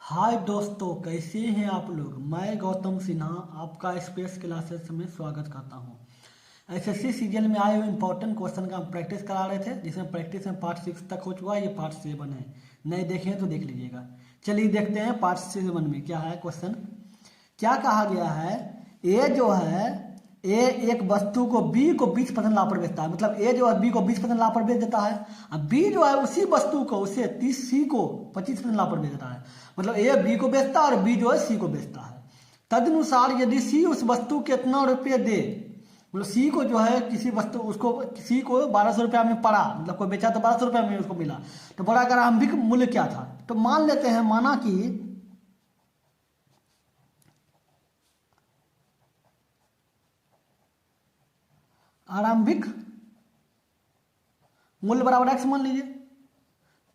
हाय दोस्तों, कैसे हैं आप लोग। मैं गौतम सिन्हा आपका स्पेस क्लासेस में स्वागत करता हूं। एसएससी सीजन में आए हुए इंपॉर्टेंट क्वेश्चन का हम प्रैक्टिस करा रहे थे, जिसमें प्रैक्टिस में पार्ट 6 तक हो चुका है। ये पार्ट 7 है, नहीं देखे हैं तो देख लीजिएगा। चलिए देखते हैं पार्ट 7 में क्या है क्वेश्चन। क्या कहा गया है, ए जो है ए एक वस्तु को बी को 20% लाभ पर बेचता है। मतलब ए जो है बी को 20% लाभ पर बेच देता है, अब बी जो है उसी वस्तु को उसे 30 सी को 25% लाभ पर बेच देता है। मतलब ए बी को बेचता है और बी जो है सी को बेचता है। तदनुसार यदि सी उस वस्तु के कितना रुपये दे, मतलब सी को जो है किसी वस्तु उसको सी को 1200 रुपया में पड़ा, मतलब कोई बेचा तो 1200 रुपया में उसको मिला, तो बड़ा आरंभिक मूल्य क्या था। तो मान लेते हैं, माना कि आरंभिक मूल्य बराबर एक्स मान लीजिए।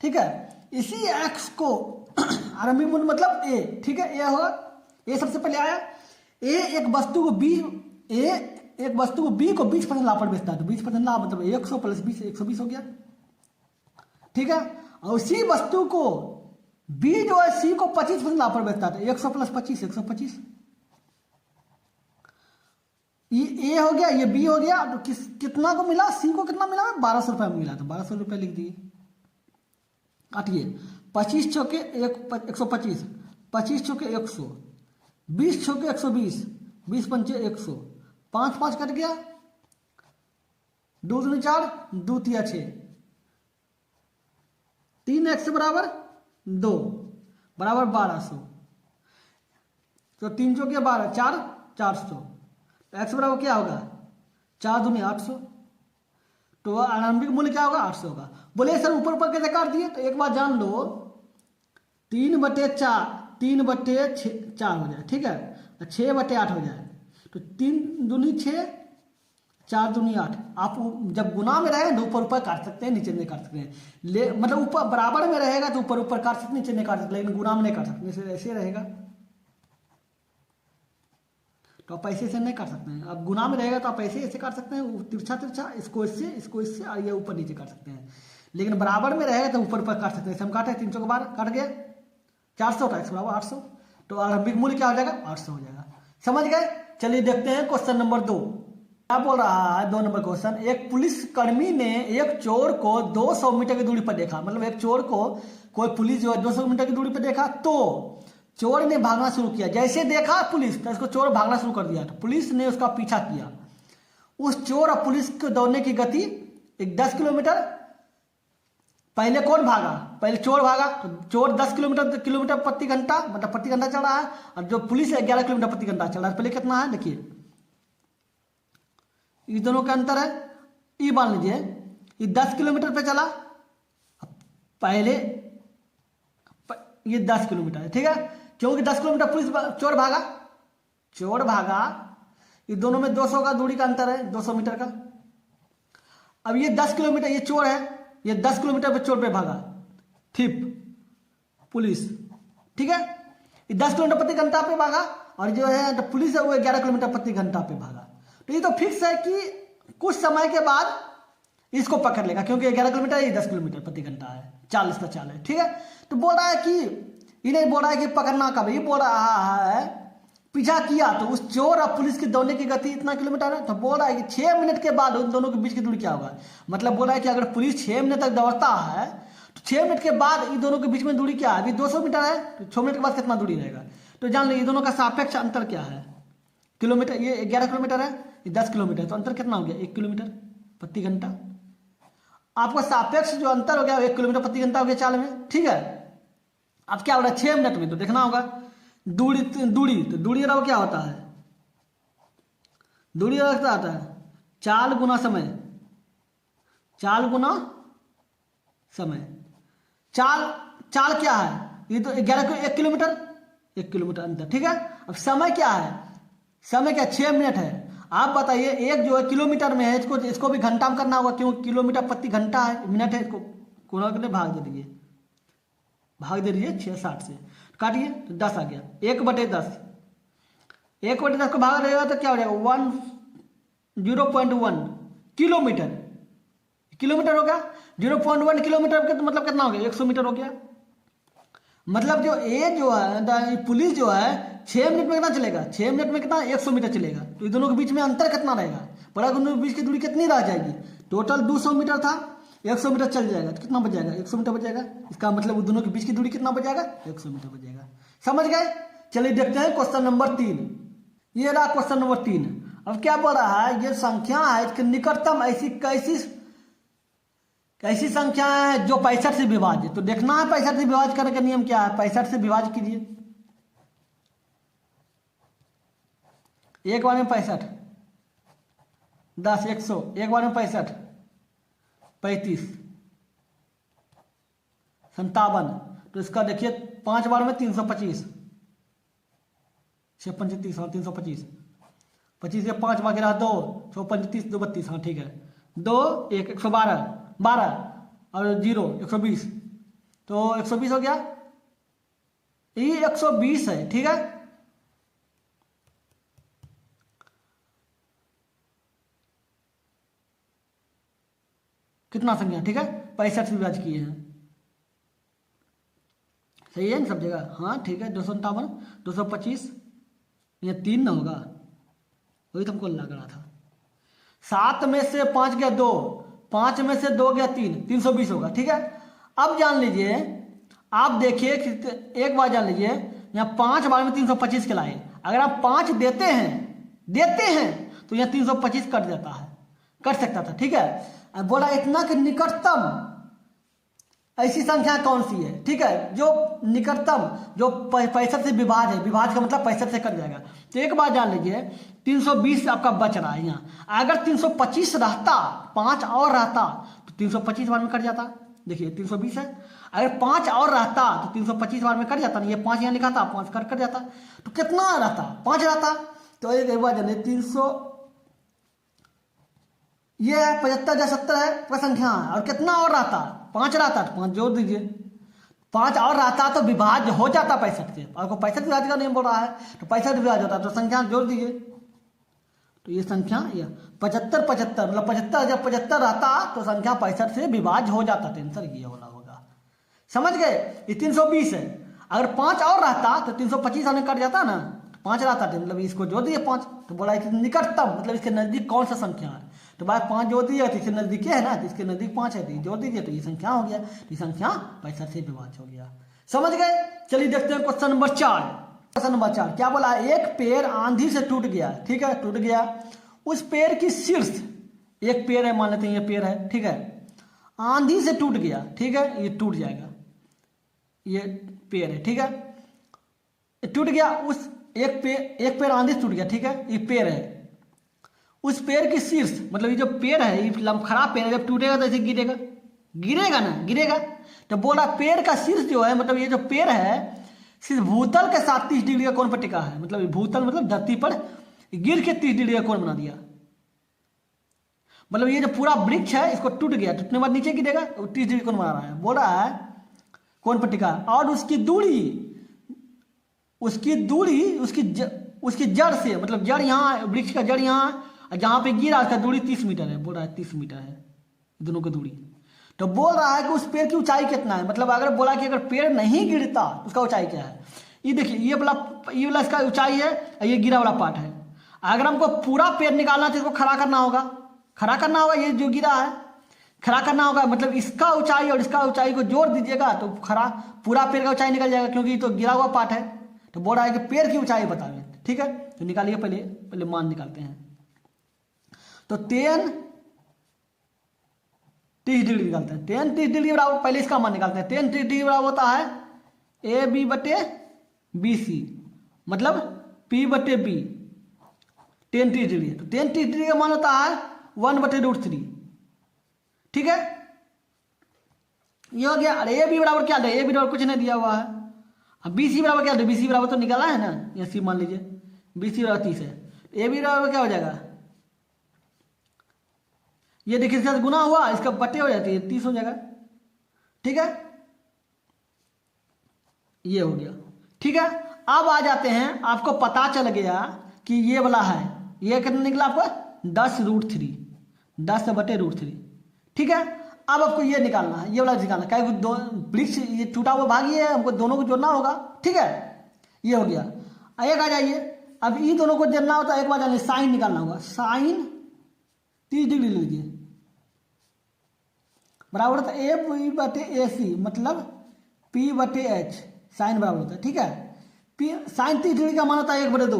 ठीक है, इसी एक्स को आरंभिक मूल्य मतलब ए, ठीक है, ए होगा। ए सबसे पहले आया। ए एक वस्तु को बी को 20% लाभ पर बेचता है, तो 20% लाभ मतलब 100 प्लस 20 120 हो गया। ठीक है, और उसी वस्तु को बी जो है सी को 25% लाभ पर बेचता है, तो 100 प्लस 25 125। ये ए हो गया, ये बी हो गया। तो कितना को मिला, सी को कितना मिला, 1200 रुपये में मिला, तो 1200 रुपये लिख दिए। काटिए, 25 चौके 125, 25 चौके 100, 20 चौके 120, 20 पंचे 100, 5 5 कट गया, 2 दूनी 4, 2 तिया 6, 3 एक्स बराबर 2 बराबर 1200, तो 3 चौके 12, 4 400, एक्स बराबर क्या होगा, 4 दूनी 800। तो आरंभिक मूल्य क्या होगा, 800 होगा। बोले सर ऊपर ऊपर कैसे काट दिए, तो एक बात जान लो, 3/4 3/4 हो जाए, ठीक है, 6/8 हो जाए, तो 3 दूनी 6, 4 दूनी 8। आप जब गुना में रहेगा तो ऊपर ऊपर काट सकते हैं, नीचे नहीं काट सकते हैं। मतलब ऊपर बराबर में रहेगा तो ऊपर ऊपर काट सकते, नीचे नहीं काट सकते, लेकिन गुना में नहीं काट सकते, ऐसे रहेगा तो आप ऐसे नहीं काट सकते हैं। अब गुना में रहेगा तो आप ऐसे काट सकते हैं, तिरछा तिरछा, इसको इससे और ये ऊपर नीचे काट सकते हैं। लेकिन बराबर में रहेगा तो ऊपर ऊपर काट सकते हैं। ऐसे हम काटे, 300 के बार काट गए, 400 का एक्स बराबर 800, तो आरंभिक मूल्य क्या हो जाएगा, 800 हो जाएगा। समझ गए। चलिए देखते हैं क्वेश्चन नंबर 2। क्या बोल रहा है, 2 नंबर क्वेश्चन। एक पुलिसकर्मी ने एक चोर को 200 मीटर की दूरी पर देखा। मतलब एक चोर को कोई पुलिस जो है 200 मीटर की दूरी पर देखा, तो चोर ने भागना शुरू किया। जैसे देखा पुलिस तो इसको चोर भागना शुरू कर दिया, तो पुलिस ने उसका पीछा किया। उस चोर और पुलिस को दौड़ने की गति 10 किलोमीटर। पहले कौन भागा, पहले चोर भागा, तो चोर 10 किलोमीटर प्रति घंटा, मतलब प्रति घंटा चल रहा है, और जो पुलिस है 11 किलोमीटर प्रति घंटा चल रहा है। पहले कितना है देखिए, ये दोनों का अंतर है। ये मान लीजिए ये 10 किलोमीटर पे चला, पहले ये 10 किलोमीटर है, ठीक है, क्योंकि 10 किलोमीटर पुलिस चोर भागा, ये दोनों में 200 का दूरी का अंतर है, 200 मीटर का। अब ये 10 किलोमीटर, ये चोर है, ये 10 किलोमीटर पे चोर पे भागा, ठीक, पुलिस, ठीक है, ये 10 किलोमीटर प्रति घंटा पे भागा, और जो है तो पुलिस है वो 11 किलोमीटर प्रति घंटा पे भागा। तो ये तो फिक्स है कि कुछ समय के बाद इसको पकड़ लेगा, क्योंकि 11 किलोमीटर, ये 10 किलोमीटर प्रति घंटा है, 40 का चाल है, ठीक है। तो बोल रहा है कि ये नहीं बोल रहा है कि पकड़ना कब, ये बोल रहा है पीछा किया तो उस चोर और पुलिस की दौड़ने की गति इतना किलोमीटर है। तो बोल रहा है कि 6 मिनट के बाद उन दोनों के बीच की दूरी क्या होगा। मतलब बोल रहा है कि अगर पुलिस 6 मिनट तक दौड़ता है तो 6 मिनट के बाद इन दोनों के बीच में दूरी क्या है, अभी 200 मीटर है, तो 6 मिनट के बाद कितना दूरी रहेगा। तो जान लो ये दोनों का सापेक्ष अंतर क्या है, किलोमीटर। ये 11 किलोमीटर है, ये 10 किलोमीटर, तो अंतर कितना हो गया, 1 किलोमीटर प्रति घंटा। आपका सापेक्ष जो अंतर हो गया 1 किलोमीटर प्रति घंटा हो गया चाल में, ठीक है। अब क्या हो रहा है 6 मिनट में, तो देखना होगा दूरी तो दूरी रहा क्या होता है, दूरी रखता आता है चाल गुना समय, चाल गुना समय। चाल क्या है, ये तो 1 किलोमीटर अंतर, ठीक है। अब समय क्या है, समय क्या 6 मिनट है। आप बताइए, एक जो है किलोमीटर में है, इसको भी घंटा में करना होगा, क्योंकि किलोमीटर प्रति घंटा है, मिनट है, इसको कोना के लिए भाग दे दीजिए 660 से, काटिए तो 10 आ गया, 1/10, 1/10 को भाग रहेगा तो क्या हो जाएगा 0.1 किलोमीटर, किलोमीटर हो गया। 0.1 किलोमीटर का तो मतलब कितना हो गया, 100 मीटर हो गया। मतलब जो ए जो है पुलिस जो है 6 मिनट में कितना चलेगा, 6 मिनट में कितना 100 मीटर चलेगा। तो इन दोनों के बीच में अंतर कितना रहेगा, बड़ा दोनों के बीच की दूरी कितनी रह जाएगी। टोटल 200 मीटर था, 100 मीटर चल जाएगा तो कितना बच जाएगा, 100 मीटर बच जाएगा। इसका मतलब दोनों के बीच की दूरी कितना बच जाएगा, 100 मीटर बच जाएगा। समझ गए। चलिए देखते हैं क्वेश्चन नंबर 3। ये रहा क्वेश्चन नंबर 3। अब क्या बोल रहा है, ये संख्या है इसके निकटतम ऐसी कैसी संख्या है जो 65 से विभाज्य। तो देखना है 65 से विभाज्य करने का नियम क्या है। 65 से विभाज्य कीजिए, एक बार में 65, 10, 100, एक बार में 65, 35, 57। तो इसका देखिए 5 बार में 325, 6 पंच 30, हाँ 325, 25 से 5 बाकी रहा 2, 6 पंच 30, 2 32, हाँ ठीक है। 2 1 112, 12 और 0 120, तो 120 हो गया। ये 120 है, ठीक है। कितना संख्या, ठीक है 65 से विभाज्य किए हैं। सही है ना सब जगह, हाँ ठीक है। 257, 225, ये 3 ना होगा, वही तो हमको लग रहा था। 7 में से 5 गया 2, 5 में से 2 गया 3, 320 होगा, ठीक है। अब जान लीजिए, आप देखिए एक बार जान लीजिए, यहाँ 5 बार में 325 के लाए। अगर आप 5 देते हैं तो यहाँ 325 कट जाता है, कट सकता था, ठीक है। अब बोला इतना कि निकटतम ऐसी संख्या कौन सी है, ठीक है, जो निकटतम जो 65 से विभाज्य है। विभाज्य का मतलब 65 से कट जाएगा। तो एक बार जान लीजिए 320 आपका बच रहा है यहाँ। अगर 325 रहता, 5 और रहता तो 325 बार में कट जाता। देखिए 320 है, अगर 5 और रहता तो 325 बार में कट जाता। नहीं, ये 5 यहाँ लिखा था, 5 कट जाता। तो कितना रहता, 5 रहता। तो एक बार जानिए 300, ये है 75 या 70 है का संख्या है। और कितना और रहता, 5 रहता तो 5 जोड़ दीजिए। 5 और रहता तो विभाज्य हो जाता 65 से। आपको 65 विभाज्य का नियम बोल रहा है, तो 65 विभाज्य होता तो संख्या जोड़ दीजिए। तो ये संख्या ये 75 75 मतलब 75, जब 75 रहता तो संख्या 65 से विभाज्य हो जाता। टेंसर ये वाला होगा, समझ गए। ये 320 है, अगर 5 और रहता तो 325 हमने कट जाता ना, 5 रहता तो मतलब इसको जोड़ दिए 5। तो बोला निकटतम मतलब इसके नजदीक कौन सा संख्या है। तो बात 5 जोड़ दीजिए तो इसके नजदीक है ना, तो इसके नजदीक 5 है तो जोड़ दीजिए तो ये संख्या हो गया। तो ये संख्या 65 से विभाज्य हो गया। समझ गए। चलिए देखते हैं क्वेश्चन नंबर 4। क्वेश्चन नंबर 4 क्या बोला, एक पेड़ आंधी से टूट गया, ठीक है, टूट गया। उस पेड़ की शीर्ष, एक पेड़ है मान लेते हैं, ये पेड़ है, ठीक है, आंधी से टूट गया, ठीक है, ये टूट जाएगा, ये पेड़ है, ठीक है, टूट गया। उस एक पेड़ आंधी से टूट गया, ठीक है, ये पेड़ है। उस पेड़ की शीर्ष मतलब ये जो पेड़ है, ये लमखड़ा पेड़ है, जब टूटेगा तो ऐसे गिरेगा, गिरेगा ना, गिरेगा। तो बोला पेड़ का शीर्ष जो है, मतलब ये जो पेड़ है सिर्फ भूतल के साथ 30 डिग्री का कोण पर टिका है। मतलब भूतल मतलब धरती पर गिर के 30 डिग्री का कोण बना दिया। मतलब ये जो पूरा वृक्ष है इसको टूट गया, टूटने के बाद नीचे गिरेगा तो 30 डिग्री कोण बना रहा है। बोल रहा है कोण पर टिका, और उसकी जड़ से, मतलब जड़ यहाँ, वृक्ष का जड़ यहाँ, जहां पे गिरा उसका दूरी 30 मीटर है। बोल रहा है 30 मीटर है दोनों की दूरी। तो बोल रहा है कि उस पेड़ की ऊंचाई कितना है। मतलब अगर बोला कि अगर पेड़ नहीं गिरता तो उसका ऊंचाई क्या है। ये देखिए ये वाला इसका ऊंचाई है, ये गिरा वाला पार्ट है। अगर हमको पूरा पेड़ निकालना तो इसको खड़ा करना होगा, ये जो गिरा है खड़ा करना होगा। मतलब इसका ऊंचाई और इसका ऊंचाई को जोड़ दीजिएगा तो पूरा पेड़ का ऊंचाई निकल जाएगा, क्योंकि तो गिरा हुआ पार्ट है। तो बोल रहा है कि पेड़ की ऊंचाई बताइए, ठीक है। तो निकालिए, पहले मान निकालते हैं। तो 10 30 डिग्री निकालते हैं। 10 30 डिग्री बराबर, पहले इसका मान निकालते हैं। 10 30 डिग्री बराबर होता है AB बटे BC, मतलब P बटे B। 10 30 डिग्री, तो 10 30 डिग्री का मान होता है 1 बटे √3, ठीक है। ये हो गया। अरे AB बराबर क्या है, AB बराबर कुछ नहीं दिया हुआ है। अब BC बराबर क्या है, BC बराबर तो निकाला है ना, ये C मान लीजिए, BC बराबर 30 है। AB बराबर क्या हो जाएगा, ये देखिए इसके साथ गुना हुआ, इसका बटे हो जाती है 30 हो जाएगा, ठीक है। ये हो गया, ठीक है। अब आ जाते हैं, आपको पता चल गया कि ये वाला है, ये कितना निकला आपको 10 √3, 10 बटे √3, ठीक है। अब आपको ये निकालना है, ये वाला निकालना, क्या दो वृक्ष ये टूटा हुआ भाग ये है, हमको दोनों को जोड़ना होगा, ठीक है। ये हो गया। एक आ जाइए, अब इन दोनों को जोड़ना होता है, एक बार जानिए साइन निकालना होगा, साइन 30 डिग्री लीजिए बराबर होता है ए पी बटे ए सी, मतलब पी बटे एच, साइन बराबर होता है, ठीक है। पी साइन 30 डिग्री का मान होता है 1/2।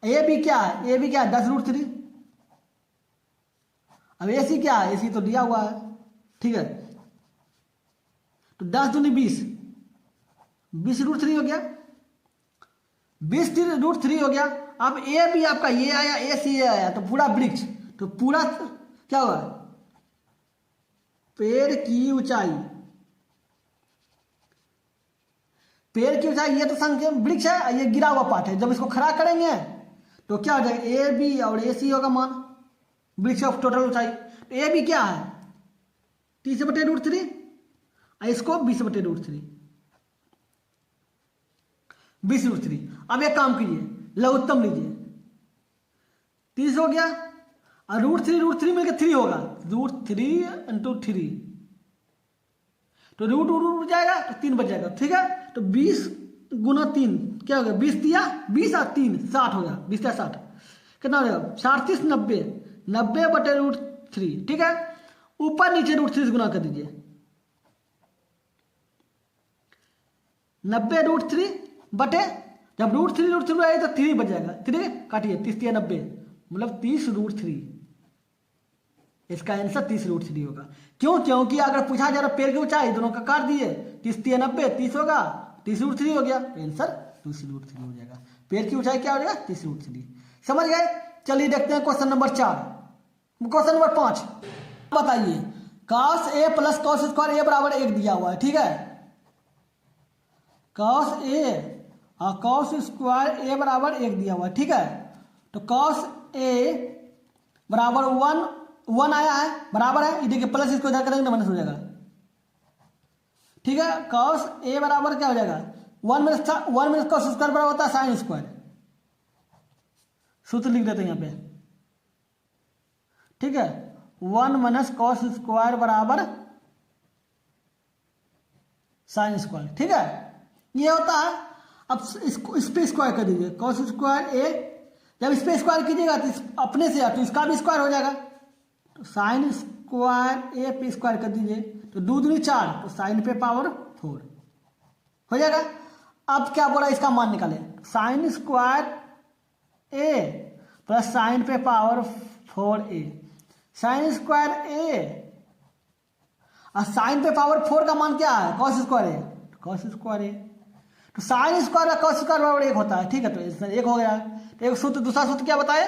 ए बी क्या है, ए बी क्या है 10√3। अब ए सी क्या है, ए सी तो दिया हुआ है, ठीक है। तो 10 दूनी 20, 20√3 हो गया, 20√3 हो गया। अब ए बी आपका ये आया, ए सी ये आया, तो पूरा वृक्ष, तो पूरा क्या हुआ, पेड़ की ऊंचाई, पेड़ की ऊंचाई ये तो संख्या वृक्ष है, ये गिरा हुआ पार्ट है। जब इसको खड़ा करेंगे तो क्या हो जाएगा, ए बी और ए सी होगा मान, वृक्ष ऑफ टोटल ऊंचाई। तो ए बी क्या है 30/√3, इसको 20/√3, 20√3। अब एक काम कीजिए, लघुत्तम लीजिए, 30 हो गया और √3 मिलकर 3 होगा, √3 × 3, तो रूट उड़ जाएगा तो 3 बच जाएगा, ठीक है। तो 20 × 3 क्या हो गया, 20 दिया 20 और 3 60 हो गया, 20 या 60 कितना हो जाएगा 37 90, 90/√3, ठीक है। ऊपर नीचे √3 से गुना कर दीजिए, 90√3 बटे, जब √3 आएगा तो 3 बच जाएगा, 3 काटिए 30 या 90, मतलब 30√3। इसका आंसर 30√3 होगा। क्यों, क्योंकि अगर पूछा जा रहा पेड़ की ऊंचाई, दोनों का काट दिए, 30 या 90, 30 होगा, 30√3 हो गया, आंसर 30√3 हो जाएगा। पेड़ की ऊंचाई क्या हो जाएगा 30√3। समझ गए। चलिए देखते हैं क्वेश्चन नंबर 4। क्वेश्चन नंबर 5 बताइए, cos a + cos square a बराबर 1 दिया हुआ है, ठीक है। cos a और cos स्क्वायर a बराबर 1 दिया हुआ है, ठीक है। तो cos a बराबर 1 आया है, बराबर है, ये देखिए प्लस इसको इधर करेंगे तो माइनस हो जाएगा, ठीक है। cos a बराबर क्या हो जाएगा 1 - cos स्क्वायर बराबर होता है साइन स्क्वायर, सूत्र लिख देते हैं यहाँ पे, ठीक है। 1 - cos स्क्वायर बराबर साइन स्क्वायर, ठीक है, ये होता है। अब इसको इस पे स्क्वायर कर दीजिए, cos स्क्वायर a, जब इस पे स्क्वायर कीजिएगा तो अपने से तो इसका भी स्क्वायर हो जाएगा, तो साइन स्क्वायर a पे स्क्वायर कर दीजिए, तो 2 दूनी 4, तो साइन पे पावर 4 हो जाएगा। अब क्या बोला, इसका मान निकाले, sine square a plus sine पे power 4a, sine square a और साइन पे पावर 4 का मान क्या है cos square a, cos square a, तो साइन स्क्वायर और cos स्क्वायर बराबर 1 होता है, ठीक है। तो इसमें 1 हो गया। तो एक सूत्र, दूसरा सूत्र क्या बताए,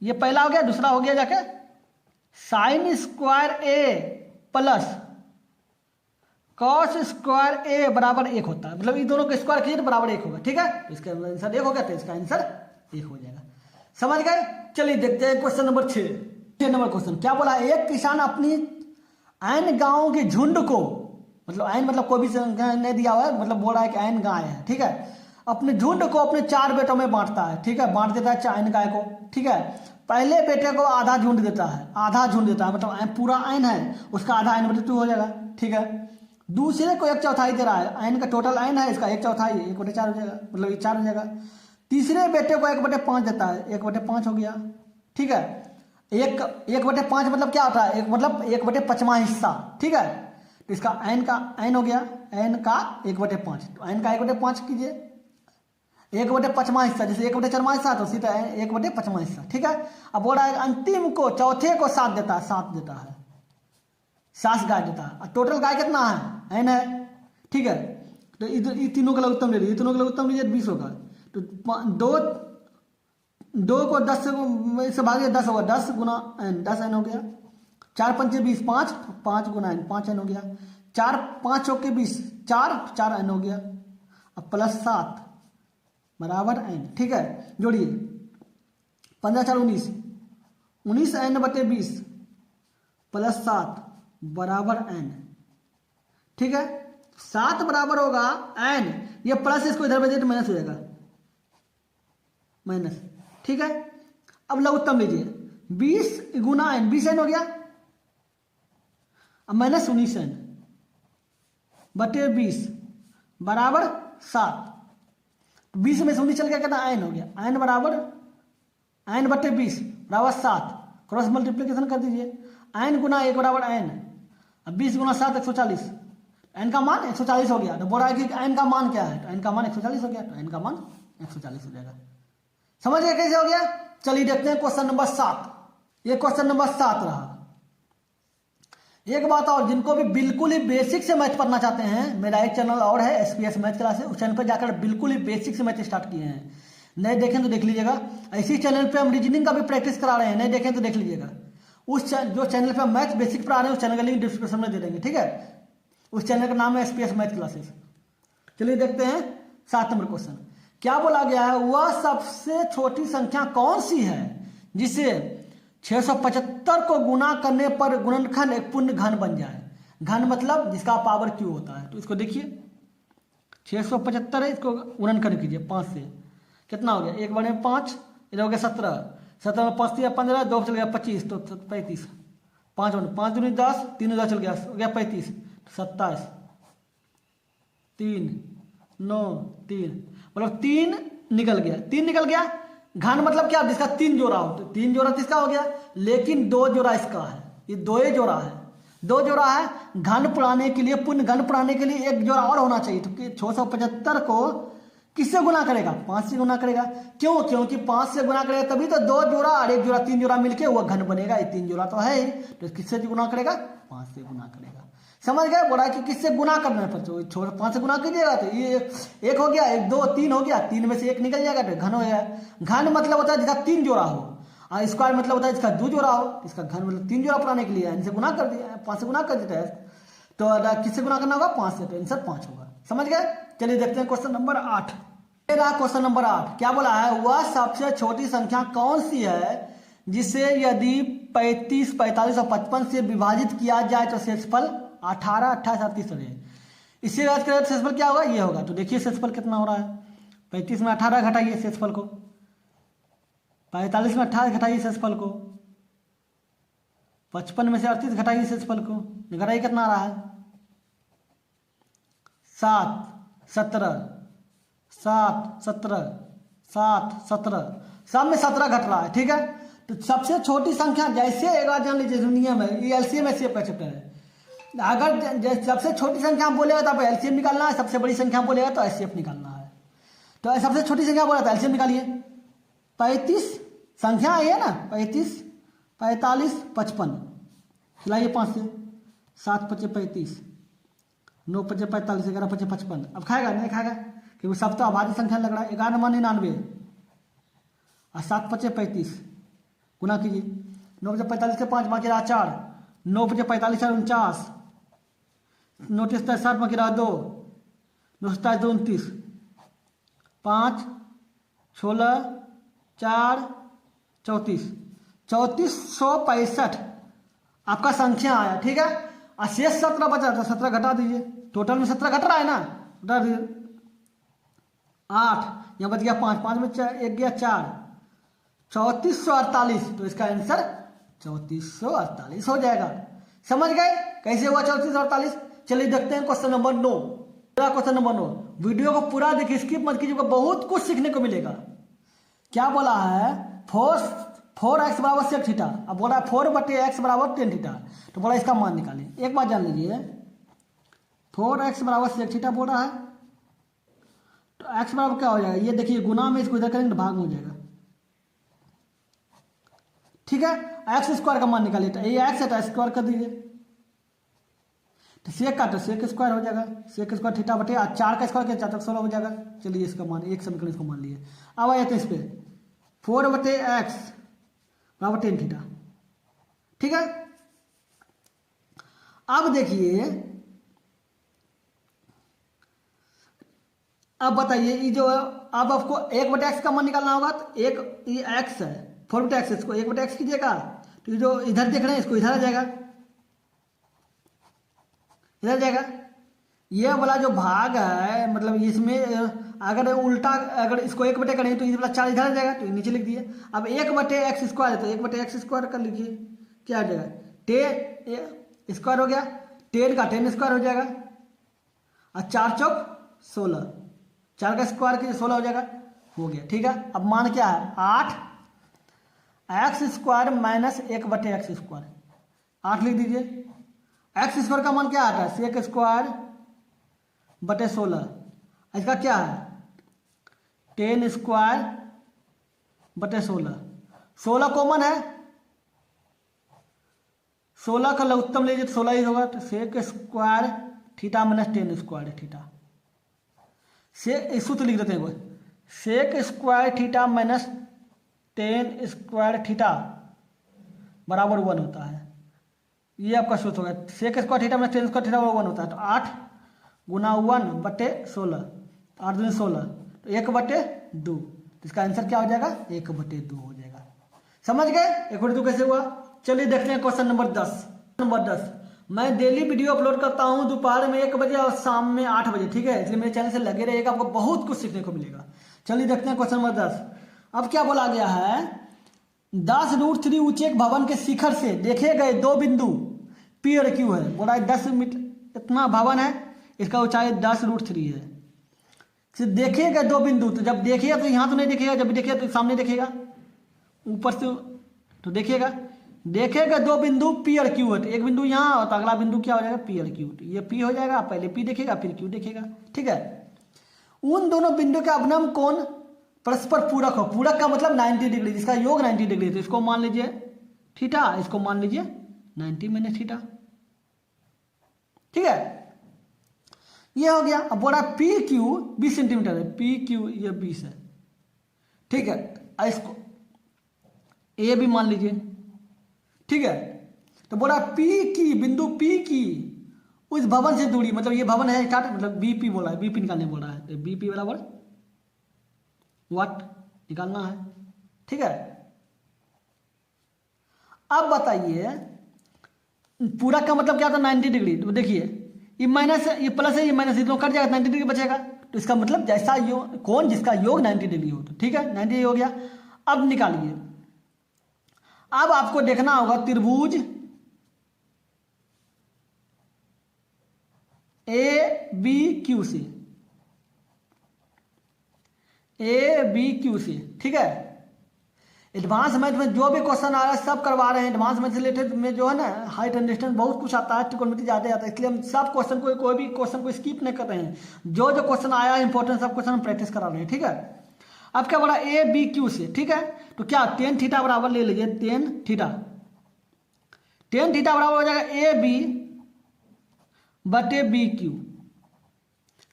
ये पहला हो गया, दूसरा हो गया जाके sign square a plus cos square a बराबर 1 होता है, मतलब इन दोनों को स्क्वायर कीजिए तो बराबर 1 होगा, ठीक है। तो इसका आंसर 1 हो गया, तो इसका आंसर 1 हो जाएगा। समझ गए। चलिए देखते हैं क्वेश्चन नंबर 6 नंबर क्वेश्चन क्या बोला, एक किसान अपनी ऐन गांव के झुंड को, मतलब ऐन मतलब कोई भी संख्या नहीं दिया हुआ है, मतलब बोल रहा है कि ऐन गाय है, ठीक है, अपने झुंड को अपने 4 बेटों में बांटता है, ठीक है, बांट देता है ऐन गाय को, ठीक है। पहले बेटे को आधा झुंड देता है, आधा झुंड देता है, मतलब पूरा ऐन है उसका आधा n/2 हो जाएगा, ठीक है। दूसरे को 1/4 दे रहा है, ऐन का टोटल ऐन है इसका 1/4, 1/4 हो जाएगा, मतलब ये 4 हो जाएगा। तीसरे बेटे को 1/5 देता है, 1/5 हो गया, ठीक है। 1/5 मतलब क्या होता है, मतलब 1/5वां हिस्सा, ठीक है। तो इसका ऐन का ऐन हो गया, ऐन का 1/5, तो ऐन का 1/5 कीजिए, 1/5वां हिस्सा, जैसे 1/4वां हिस्सा तो सीधा 1/5वां हिस्सा, ठीक है। अब बोल रहा है अंतिम को, चौथे को 7 देता है, 7 देता है, 7 गाय देता है। टोटल गाय कितना है, ऐन है, ठीक है। तो ये तीनों का लघुत्तम ले लीजिए, तीनों का लघुत्तम लीजिए 20 होगा, तो 2 को 10 से भागिए 10 होगा, 10 गुना n, 10 n हो गया, 4 × 5 = 20, 5 गुना n, 5 n हो गया, 4 × 5 = 20, 4 n हो गया, अब प्लस 7 बराबर n, ठीक है। जोड़िए 15 × 4 = 19, 19 n/20 प्लस 7 बराबर n, ठीक है। 7 बराबर होगा n, ये प्लस इसको इधर भेजिए तो माइनस हो जाएगा, माइनस, ठीक है। अब लघुत्तम लीजिए, 20 गुना n, 20 n हो गया, अब माइनस 19n बटे 20 बराबर 7। 20 में से 19 चल गया, कितना n हो गया, n बराबर n बटे 20 बराबर 7। क्रॉस मल्टीप्लीकेशन कर दीजिए, n गुना 1 बराबर n। अब 20 गुना 7 140, n का मान 140 हो गया। तो बोल रहा है कि n का मान क्या है, तो n का मान 140 हो गया, तो n का मान 140 हो जाएगा। समझ गए कैसे हो गया। चलिए देखते हैं क्वेश्चन नंबर 7। ये क्वेश्चन नंबर 7 रहा। एक बात और, जिनको भी बिल्कुल ही बेसिक से मैथ पढ़ना चाहते हैं, मेरा एक चैनल और है SPS मैथ क्लासेस, उस चैनल पर जाकर बिल्कुल ही बेसिक से मैथ स्टार्ट किए हैं। नहीं देखें तो देख लीजिएगा। इसी चैनल पे हम रीजनिंग का भी प्रैक्टिस करा रहे हैं, नहीं देखें तो देख लीजिएगा। जो चैनल पे हम मैथ बेसिक पढ़ा रहे हैं उस चैनल का लिंक डिस्क्रिप्शन में दे देंगे, ठीक है। उस चैनल का नाम है SPS मैथ क्लासेस। चलिए देखते हैं 7 नंबर क्वेश्चन। क्या बोला गया है, वह सबसे छोटी संख्या कौन सी है जिसे 675 को गुना करने पर गुणनखंड एक पूर्ण घन बन जाए। घन मतलब जिसका पावर क्यू होता है। तो इसको देखिए 675 है, इसको गुणनखंड कीजिए 5 से, कितना हो गया, 1 बने 5, इधर हो गया 17, 17 में 5 15, 2 चल गया 25, तो 35, 5 बने 5 दूनी 10, 3 उधर चल गया, हो गया 35, 27, 3 9 3, मतलब 3 निकल गया, 3 निकल गया। घन मतलब क्या, जिसका 3 जोड़ा हो, तो 3 जोड़ा किसका हो गया, लेकिन 2 जोड़ा इसका है, ये 2 ही जोड़ा है, 2 जोड़ा है। घन पुराने के लिए, पूर्ण घन पुराने के लिए 1 जोड़ा और होना चाहिए। तो 675 को किससे गुना करेगा, 5 से गुना करेगा। क्यों, क्योंकि 5 से गुना करेगा तभी तो 2 जोड़ा और 1 जोड़ा 3 जोड़ा मिलके वो घन बनेगा। ये 3 जोड़ा तो है ही, तो किससे गुना करेगा, 5 से गुना करेगा। समझ गए, बोला कि किससे गुना करना है, पर 5 से गुना कीजिएगा तो ये 1 हो गया, 1 2 3 हो गया, 3 में से 1 निकल जाएगा तो घन हो गया। घन मतलब होता है जिसका 3 जोड़ा हो, और स्क्वायर मतलब होता है जिसका 2 जोड़ा हो। इसका घन मतलब 3 जोड़ा पुराने के लिए इनसे गुना कर दिया, 5 से गुना कर देता है। तो किससे गुना करना होगा, 5 से, तो आंसर 5 होगा। समझ गए। चलिए देखते हैं क्वेश्चन नंबर 8। क्वेश्चन नंबर 8 क्या बोला है, वह सबसे छोटी संख्या कौन सी है जिसे यदि 35 45 और 55 से विभाजित किया जाए तो शेषफल 18 28 38 रहे। इससे याद करें तो शेषफल क्या होगा, ये होगा। तो देखिए शेषफल कितना हो रहा है, 35 में 18 घटाइए शेषफल को, 45 में 28 घटाइए शेषफल को, 55 में से 38 घटाइए शेषफल को, घटाइए कितना आ रहा है, 7 17 7 17 7 17, सब में 17 घट रहा है, ठीक है। तो सबसे छोटी संख्या, जैसे एक बार जान लीजिए नियम है, ये एलसीएम एचसीएफ का चैप्टर है। अगर सबसे छोटी संख्या बोलेगा तो आप एलसीएम निकालना है, सबसे बड़ी संख्या बोलेगा तो एचसीएफ निकालना है। तो सबसे छोटी संख्या बोला था एलसीएम निकालिए। 35 संख्या है ना, 35 45 55, खिलाइए 5 से, 7 5 35, 9 5 45, 11 5 55। अब खाएगा नहीं खाएगा, क्योंकि सब तो अभाज्य संख्या लग रहा है। 11 9 99 और 7 5 35, गुना कीजिए, 9 5 45 के 5 बाकी रहा 4, 9 5 45 49, 9 3 7 बाकी रहा 2, 9 7 2 29, 5 16 4 34, 3465 आपका संख्या आया, ठीक है। और शेष 17 बचा तो 17 घटा दीजिए, टोटल में 17 घट रहा है ना, घटा दीजिए। 8 यहाँ बच गया 5, 5 में 1 गया 4, 3448। तो इसका आंसर 3448 हो जाएगा। समझ गए कैसे हुआ 3448। चलिए देखते हैं question number 9। Question number 9, video को पूरा देखिए, स्किप मत कीजिएगा, बहुत कुछ सीखने को मिलेगा। क्या बोला है, 4x बराबर सेक थीटा। अब बोला 4/x बराबर टेन थीटा। तो बोला इसका मान निकालें। एक बात जान लीजिए, 4x बराबर सेक थीटा बोल रहा है, तो x बराबर क्या हो जाएगा, ये देखिए गुना में इसको इधर करेंगे तो भाग में हो जाएगा, ठीक है। एक्स स्क्वायर का मान निकालिए, तो ये एक्स है तो स्क्वायर कर दीजिए, तो सेक का तो सेक स्क्वायर हो जाएगा, सेक स्क्वायर थीटा बटे 4 का स्क्वायर किया 4 16 हो जाएगा। चलिए इसका मान, एक समीकरण इसको मान लिए। अब आए थे इस पर 4/x बराबर टेन थीटा, ठीक है। अब देखिए, अब बताइए ये जो, अब आपको 1/x का मान निकालना होगा। तो एक ये x है, 4/x, इसको 1/x कीजिएगा, तो ये जो इधर देख रहे हैं इसको इधर आ जाएगा, इधर जाएगा। ये वाला जो भाग है, मतलब इसमें अगर उल्टा, अगर इसको 1/x करें तो ये वाला 4 इधर आ जाएगा, तो नीचे लिख दिए। अब 1/x स्क्वायर है तो 1/x स्क्वायर कर लीजिए, क्या आ जाएगा, स्क्वायर हो गया, 10 का 10 स्क्वायर हो जाएगा, और 4 चौक 16, 4 का स्क्वायर कीजिए 16 हो जाएगा, हो गया। ठीक है, अब मान क्या है 8 x square minus 1/x square, 8 लिख दीजिए। एक्स स्क्वायर का मान क्या आता है, सेक स्क्वायर बटे 16, इसका क्या है 10 स्क्वायर बटे 16, 16 कॉमन है, 16 का लघुत्तम लीजिए तो 16 ही होगा, तो sec square theta minus 10 square theta, से सूत्र लिख देते हैं कोई, sec square theta minus 10 square theta बराबर 1 होता है। ये आपका सूत्र होगा, sec square theta minus 10 square theta बराबर 1 होता है। तो 8 गुना 1/16, 8 दूनी 16, तो 1/2, इसका आंसर क्या हो जाएगा 1/2 हो जाएगा। समझ गए 1/2 कैसे हुआ। चलिए देखते हैं क्वेश्चन नंबर 10। नंबर 10, मैं डेली वीडियो अपलोड करता हूं दोपहर में 1 बजे और शाम में 8 बजे, ठीक है, इसलिए मेरे चैनल से लगे रहिएगा, आपको बहुत कुछ सीखने को मिलेगा। चलिए देखते हैं क्वेश्चन नंबर 10। अब क्या बोला गया है, 10√3 ऊंचे एक भवन के शिखर से देखे गए 2 बिंदु P और Q है। बोला 10 मीटर इतना भवन है, इसका ऊंचाई 10√3 है। फिर देखे गए 2 बिंदु, तो जब देखिएगा तो यहाँ तो नहीं देखेगा, जब भी देखिएगा तो सामने देखेगा, ऊपर से तो देखिएगा, देखेगा 2 बिंदु P और Q है, तो एक बिंदु यहाँ और तो अगला बिंदु क्या हो जाएगा P और Q, तो ये P हो जाएगा, पहले P देखेगा फिर Q देखेगा। ठीक है, उन दोनों बिंदु का अवनम कोण परस्पर पूरक हो, पूरक का मतलब 90 डिग्री, जिसका योग 90 डिग्री, तो इसको मान लीजिए थीटा, इसको मान लीजिए 90 माइनस थीटा। ठीक है, ये हो गया। अब बोला पी क्यू 20 सेंटीमीटर है, पी क्यू ये 20 है। ठीक है, इसको ए भी मान लीजिए। ठीक है, तो बोला पी की बिंदु पी की उस भवन से दूरी, मतलब ये भवन है स्टार्ट, मतलब बीपी बोला है, बीपी निकालने बोला है, तो बीपी बराबर वाट निकालना है। ठीक है, अब बताइए पूरक का मतलब क्या था 90 डिग्री, तो देखिए ये माइनस है, ये प्लस है, ये माइनस, ये दोनों कट जाएगा, 90 डिग्री बचेगा, तो इसका मतलब जैसा योग कौन जिसका योग 90 डिग्री हो, तो ठीक है 90 हो गया। अब निकालिए, अब आपको देखना होगा त्रिभुज ए बी क्यू से, ए बी क्यू से। ठीक है, एडवांस मैथ में जो भी क्वेश्चन आ रहा है सब करवा रहे हैं, एडवांस मैथ से रिलेटेड में जो है ना हाइट एंड डिस्टेंस बहुत कुछ आता है, ट्रिग्नोमेट्री ज़्यादा आता है, इसलिए हम सब क्वेश्चन को कोई भी क्वेश्चन को स्किप नहीं कर रहे हैं, जो जो क्वेश्चन आया है इंपॉर्टेंट सब क्वेश्चन हम प्रैक्टिस करा रहे हैं। ठीक है, अब क्या बोला ए बी क्यू से। ठीक है, तो क्या tan थीटा बराबर ले लीजिए, tan थीटा बराबर हो जाएगा ए बी बटे बी क्यू,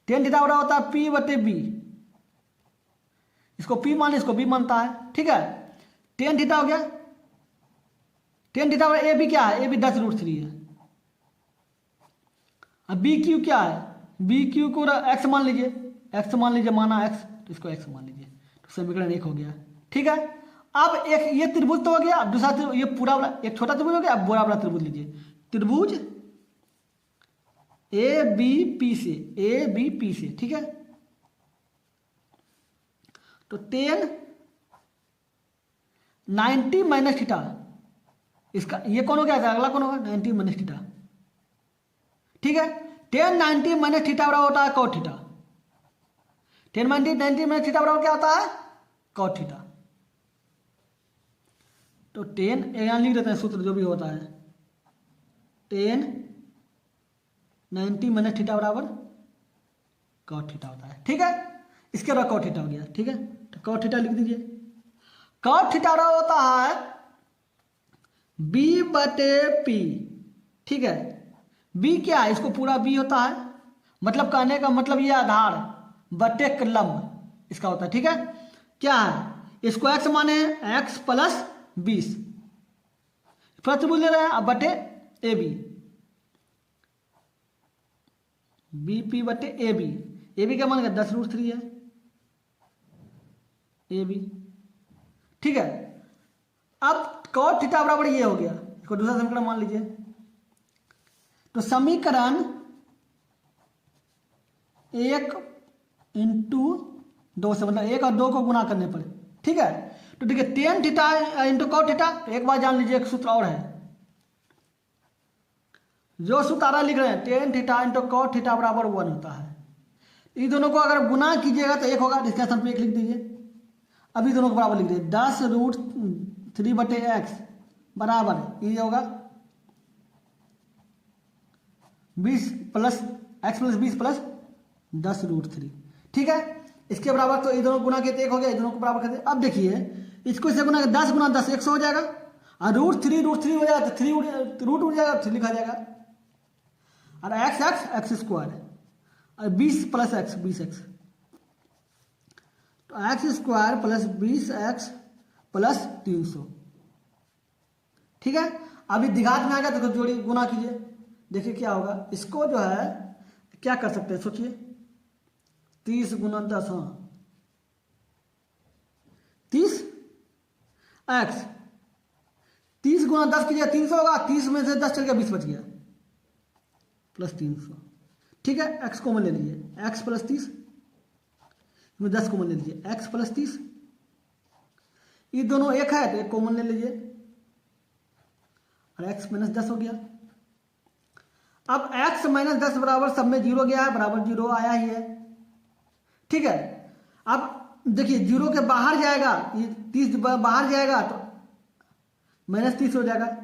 tan थीटा बराबर होता है P बटे बी, इसको P मान इसको B मानता है। ठीक है, tan थीटा हो गया, tan थीटा ए बी क्या है, ए बी 10√3 है। अब बी क्यू क्या है, बी क्यू को x मान लीजिए, x मान लीजिए, माना x, तो इसको x मान लीजिए, तो समीकरण 1 हो गया। ठीक है, अब एक ये त्रिभुज तो हो गया, अब दूसरा ये पूरा वाला एक छोटा त्रिभुज हो गया, अब बड़ा वाला त्रिभुज लीजिए, त्रिभुज ए बी पी से, ए बी पी से। ठीक है, तो tan 90 माइनस थीटा, इसका ये कौन हो गया, अगला कौन होगा 90 माइनस थीटा। ठीक है, tan 90 माइनस थीटा बराबर होता है cot theta, tan 90 minus theta बराबर क्या होता है cot थीटा। तो tan यहाँ लिख देते हैं सूत्र जो भी होता है, tan 90 माइनस थीटा बराबर cot थीटा होता है। ठीक है, इसके बाद cot थीटा हो गया। ठीक है, तो cot थीटा लिख दीजिए, cot थीटा होता है b बटे p। ठीक है, b क्या है, इसको पूरा b होता है, मतलब कहने का मतलब ये आधार बटे लंब इसका होता है। ठीक है, क्या है, इसको x माने x प्लस 20 प्रतिबुल ले रहे हैं, अब बटे ए बी, बी पी बटे ए बी, ए बी क्या मान गया 10√3 है ए बी। ठीक है, अब cot थीटा बराबर ये हो गया, इसको दूसरा समीकरण मान लीजिए, तो समीकरण 1 इंटू 2 से, मतलब 1 और 2 को गुणा करने पर। ठीक है, तो देखिए tan theta into cot theta, एक बार जान लीजिए एक सूत्र और है, जो सूत्र लिख रहे हैं tan theta into cot theta बराबर 1 होता है। इन दोनों को अगर गुना कीजिएगा तो 1 होगा, डिस्कशन पे 1 लिख दीजिए। अभी दोनों को बराबर लिख दीजिए, 10√3/x बराबर ये होगा 20 प्लस x प्लस 20 प्लस 10√3। ठीक है, इसके बराबर तो ये दोनों गुना के 1 हो गया, ये दोनों को बराबर करते। अब देखिए इसको इससे गुना 10 गुना 10 100 हो जाएगा, और √3 हो जाएगा तो 3 रूट उड़ जाएगा, 3 लिखा जाएगा। और x स्क्वायर और 20 प्लस x 20x, तो x square plus 20x plus 300। ठीक है, अभी दिघात में आ गया तो जोड़ी गुना कीजिए, देखिए क्या होगा। इसको जो है क्या कर सकते हैं सोचिए, 30 गुना 10, हाँ 30x, 30 गुना 10 कीजिए 300 होगा, 30 में से 10 चल गया 20 बच गया प्लस 300। ठीक है, x कॉमन ले लीजिए, x प्लस 30 में 10 कॉमन ले लीजिए, x प्लस 30, ये दोनों 1 है तो 1 कॉमन ले लीजिए और x माइनस 10 हो गया। अब x माइनस 10 बराबर सब में 0 गया है, बराबर 0 आया ही है। ठीक है, अब देखिए 0 के बाहर जाएगा, ये 30 बाहर जाएगा तो माइनस 30 हो जाएगा।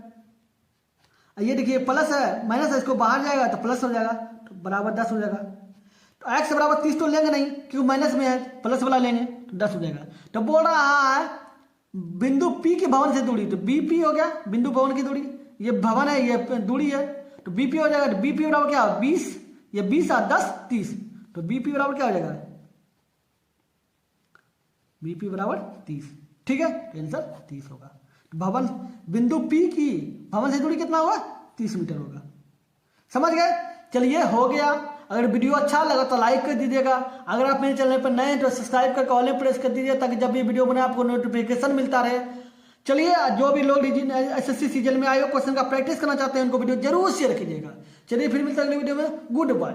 ये देखिए प्लस है माइनस है, इसको बाहर जाएगा तो प्लस हो जाएगा, तो बराबर 10 हो जाएगा। तो x बराबर 30 तो लेंगे नहीं क्योंकि माइनस में है, प्लस वाला लेंगे तो 10 हो जाएगा। तो बोल रहा है बिंदु P के भवन से दूरी, तो BP हो गया बिंदु भवन की दूरी, ये भवन है ये दूरी है, तो BP हो जाएगा। तो BP बराबर क्या 20, ये 20 और 10 30, तो BP बराबर क्या हो जाएगा, BP बराबर 30। ठीक है, तो आंसर 30 होगा। भवन बिंदु P की भवन से दूरी कितना होगा 30 मीटर होगा। समझ गए, चलिए हो गया। अगर वीडियो अच्छा लगा तो लाइक कर दीजिएगा, अगर आप मेरे चैनल पर नए हैं तो सब्सक्राइब करके ऑल में प्रेस कर दीजिए ताकि जब भी वीडियो बने आपको नोटिफिकेशन मिलता रहे। चलिए, जो भी लोग SSC सीजन में आए हो क्वेश्चन का प्रैक्टिस करना चाहते हैं उनको वीडियो जरूर शेयर कीजिएगा। चलिए फिर मिलते हैं अगली वीडियो में, गुड बाय।